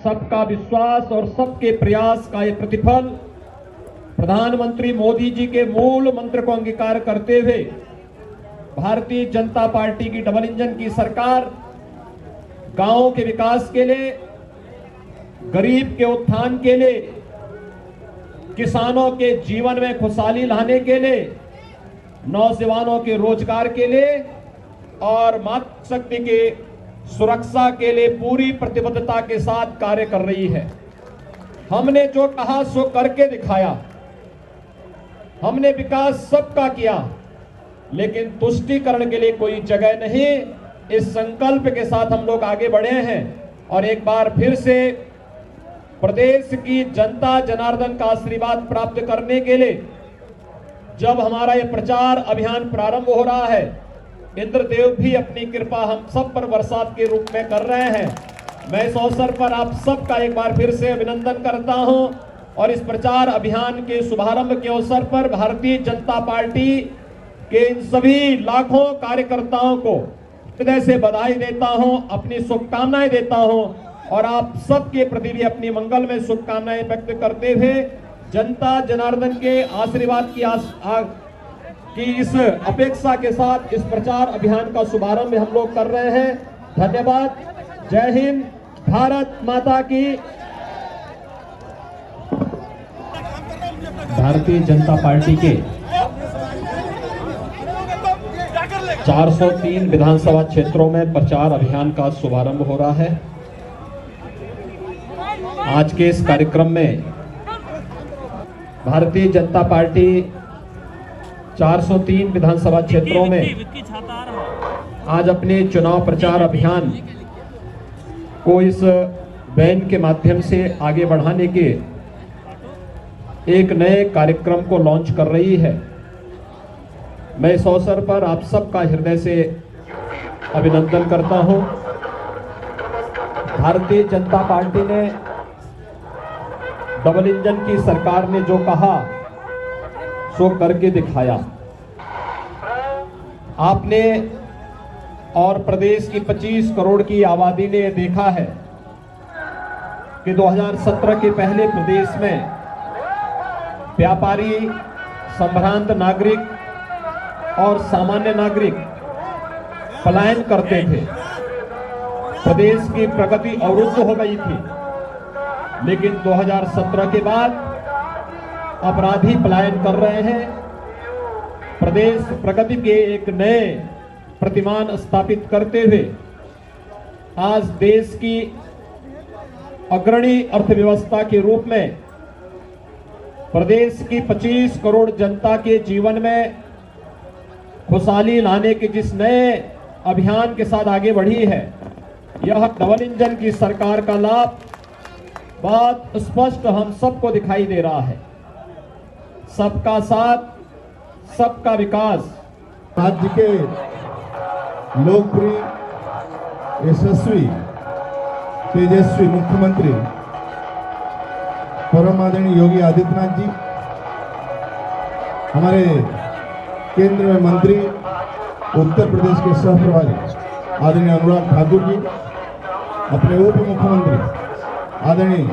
सबका विश्वास और सबके प्रयास का ये प्रतिफल प्रधानमंत्री मोदी जी के मूल मंत्र को अंगीकार करते हुए भारतीय जनता पार्टी की डबल इंजन की सरकार गांवों के विकास के लिए, गरीब के उत्थान के लिए, किसानों के जीवन में खुशहाली लाने के लिए, नौजवानों के रोजगार के लिए और मातृशक्ति के सुरक्षा के लिए पूरी प्रतिबद्धता के साथ कार्य कर रही है। हमने जो कहा सो करके दिखाया। हमने विकास सबका किया, लेकिन तुष्टीकरण के लिए कोई जगह नहीं। इस संकल्प के साथ हम लोग आगे बढ़े हैं और एक बार फिर से प्रदेश की जनता जनार्दन का आशीर्वाद प्राप्त करने के लिए जब हमारा यह प्रचार अभियान प्रारंभ हो रहा है, इंद्रदेव भी अपनी कृपा हम सब पर बरसात के रूप में कर रहे हैं। मैं इस अवसर पर आप सबका एक बार फिर से अभिनंदन करता हूं और इस प्रचार अभियान के शुभारंभ के अवसर पर भारतीय जनता पार्टी के इन सभी लाखों कार्यकर्ताओं को हृदय से बधाई देता हूं, अपनी शुभकामनाएं देता हूं और आप सबके प्रति भी अपनी मंगल में शुभकामनाएं व्यक्त करते हुए जनता जनार्दन के आशीर्वाद की इस अपेक्षा के साथ इस प्रचार अभियान का शुभारंभ हम लोग कर रहे हैं। धन्यवाद। जय हिंद। भारत माता की। भारतीय जनता पार्टी के 403 विधानसभा क्षेत्रों में प्रचार अभियान का शुभारंभ हो रहा है। आज के इस कार्यक्रम में भारतीय जनता पार्टी 403 विधानसभा क्षेत्रों में आज अपने चुनाव प्रचार अभियान को इस वैन के माध्यम से आगे बढ़ाने के एक नए कार्यक्रम को लॉन्च कर रही है। मैं इस अवसर पर आप सबका हृदय से अभिनंदन करता हूं। भारतीय जनता पार्टी ने डबल इंजन की सरकार ने जो कहा सो करके दिखाया। आपने और प्रदेश की 25 करोड़ की आबादी ने देखा है कि 2017 के पहले प्रदेश में व्यापारी, संभ्रांत नागरिक और सामान्य नागरिक पलायन करते थे। प्रदेश की प्रगति अवरुद्ध हो गई थी, लेकिन 2017 के बाद अपराधी पलायन कर रहे हैं। प्रदेश प्रगति के एक नए प्रतिमान स्थापित करते हुए आज देश की अग्रणी अर्थव्यवस्था के रूप में प्रदेश की 25 करोड़ जनता के जीवन में खुशहाली लाने के जिस नए अभियान के साथ आगे बढ़ी है, यह डबल इंजन की सरकार का लाभ बहुत स्पष्ट हम सबको दिखाई दे रहा है। सबका साथ, सबका विकास। राज्य के लोकप्रिय, यशस्वी, तेजस्वी मुख्यमंत्री परम आदरणीय योगी आदित्यनाथ जी, हमारे केंद्र में मंत्री उत्तर प्रदेश के सह प्रभारी आदरणीय अनुराग ठाकुर जी, अपने उप मुख्यमंत्री आदरणीय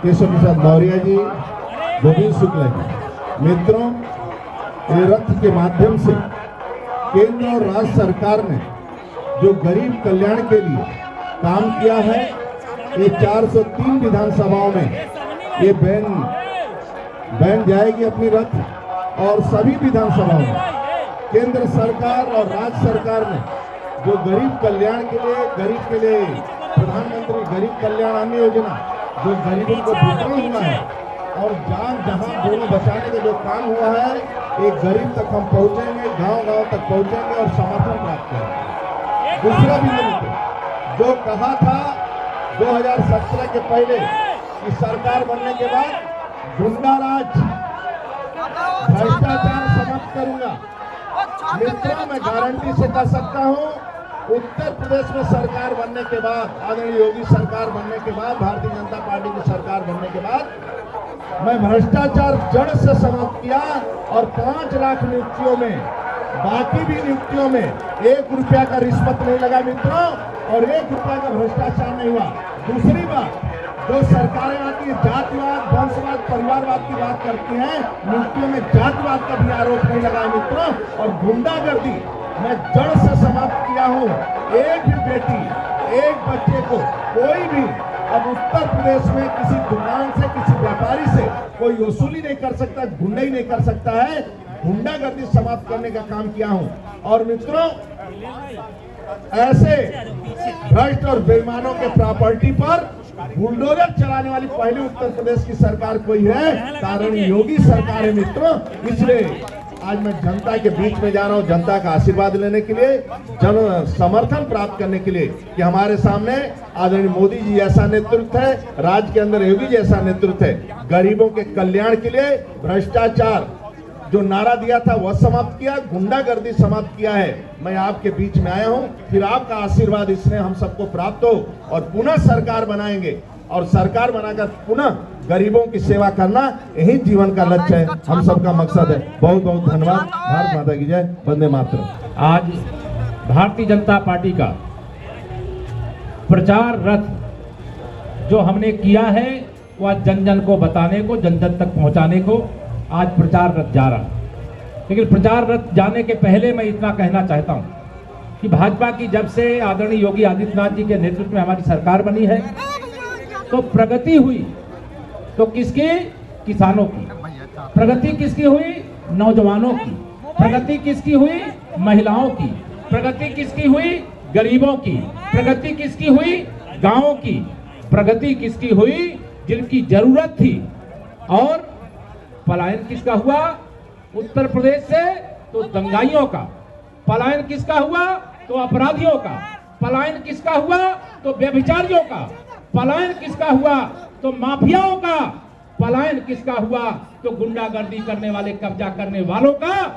केशव प्रसाद मौर्य जी, गोविंद शुक्ला जी। मित्रों, ये रथ के माध्यम से केंद्र और राज्य सरकार ने जो गरीब कल्याण के लिए काम किया है, ये 403 विधानसभाओं में ये बैन जाएगी अपनी रथ और सभी विधानसभाओं में केंद्र सरकार और राज्य सरकार ने जो गरीब कल्याण के लिए, गरीब के लिए प्रधानमंत्री गरीब कल्याण अन्न योजना जो गरीबों को वितरण हुआ है और जहां दोनों बचाने का जो काम हुआ है, एक गरीब तक हम पहुंचेंगे, गांव-गांव तक पहुंचेंगे और समर्थन प्राप्त करेंगे। दूसरा बिंदु जो कहा था 2017 के पहले कि सरकार बनने के बाद गुंडा राज, भ्रष्टाचार समाप्त करूंगा। मित्रों, मैं गारंटी से कह सकता हूं, उत्तर प्रदेश में सरकार बनने के बाद, आदरणीय योगी सरकार बनने के बाद, भारतीय जनता पार्टी की सरकार बनने के बाद मैं भ्रष्टाचार जड़ से समाप्त किया और 5 लाख नियुक्तियों में, बाकी भी नियुक्तियों में 1 रुपया का रिश्वत नहीं लगा मित्रों, और 1 रुपया का भ्रष्टाचार नहीं हुआ। दूसरी बात, जो सरकारें आती है जातिवाद, वंशवाद, परिवारवाद की बात करती हैं, नीतियों में जातिवाद का भी आरोप नहीं लगा है मित्रों। और गुंडागर्दी मैं जड़ से समाप्त किया हूं। एक भी बेटी, एक बच्चे को कोई भी अब उत्तर प्रदेश में किसी दुकान से, किसी व्यापारी से कोई वसूली नहीं कर सकता, गुंडा ही नहीं कर सकता है। गुंडागर्दी समाप्त करने का काम किया हूं। और मित्रों, ऐसे भ्रष्ट और बेईमानों के प्रॉपर्टी पर बुलडोजर चलाने वाली पहली उत्तर प्रदेश की सरकार कोई है, कारण योगी सरकार है मित्रों। इसलिए आज मैं जनता के बीच में जा रहा हूं, जनता का आशीर्वाद लेने के लिए, जन समर्थन प्राप्त करने के लिए कि हमारे सामने आदरणीय मोदी जी जैसा नेतृत्व है, राज्य के अंदर योगी जैसा नेतृत्व है। गरीबों के कल्याण के लिए भ्रष्टाचार जो नारा दिया था वह समाप्त किया, गुंडागर्दी समाप्त किया है। मैं आपके बीच में आया हूं, फिर आपका आशीर्वाद इसमें हम सबको प्राप्त हो और पुनः सरकार बनाएंगे। और सरकार बनाकर पुनः गरीबों की सेवा करना यही जीवन का लक्ष्य है, हम सबका मकसद है। बहुत बहुत धन्यवाद। भारत माता की जय। वंदे मातरम। आज भारतीय जनता पार्टी का प्रचार रथ जो हमने किया है वह जन जन को बताने को, जन जन तक पहुंचाने को आज प्रचार रथ जा रहा है। लेकिन प्रचार रथ जाने के पहले मैं इतना कहना चाहता हूं कि भाजपा की जब से आदरणीय योगी आदित्यनाथ जी के नेतृत्व में हमारी सरकार बनी है तो प्रगति हुई तो किसकी? किसानों की। प्रगति किसकी हुई? नौजवानों की। प्रगति किसकी हुई? महिलाओं की। प्रगति किसकी हुई? गरीबों की। प्रगति किसकी हुई? गांवों की। प्रगति किसकी हुई? जिनकी जरूरत थी। और पलायन किसका हुआ? उत्तर प्रदेश से तो दंगाइयों का। पलायन किसका हुआ? तो अपराधियों का। पलायन किसका हुआ? तो व्यभिचारियों का। पलायन किसका हुआ? तो माफियाओं का। पलायन किसका हुआ? तो गुंडागर्दी करने वाले, कब्जा करने वालों का।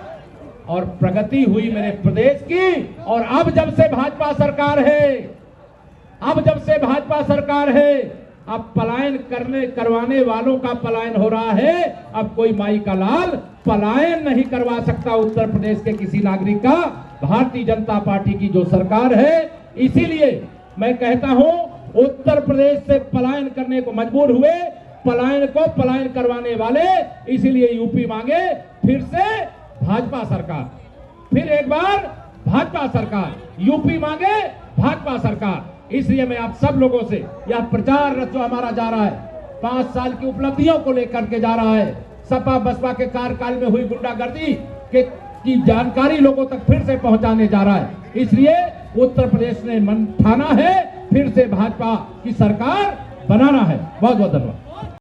और प्रगति हुई मेरे प्रदेश की। और अब जब से भाजपा सरकार है, अब पलायन करवाने वालों का पलायन हो रहा है। अब कोई माई का लाल पलायन नहीं करवा सकता उत्तर प्रदेश के किसी नागरिक का। भारतीय जनता पार्टी की जो सरकार है, इसीलिए मैं कहता हूं उत्तर प्रदेश से पलायन करने को मजबूर हुए, पलायन को पलायन करवाने वाले, इसीलिए यूपी मांगे फिर से भाजपा सरकार, फिर एक बार भाजपा सरकार, यूपी मांगे भाजपा सरकार। इसलिए मैं आप सब लोगों से यह प्रचार रथ जो हमारा जा रहा है, 5 साल की उपलब्धियों को लेकर के जा रहा है, सपा बसपा के कार्यकाल में हुई गुंडागर्दी की जानकारी लोगों तक फिर से पहुंचाने जा रहा है। इसलिए उत्तर प्रदेश ने मन ठाना है फिर से भाजपा की सरकार बनाना है। बहुत बहुत धन्यवाद।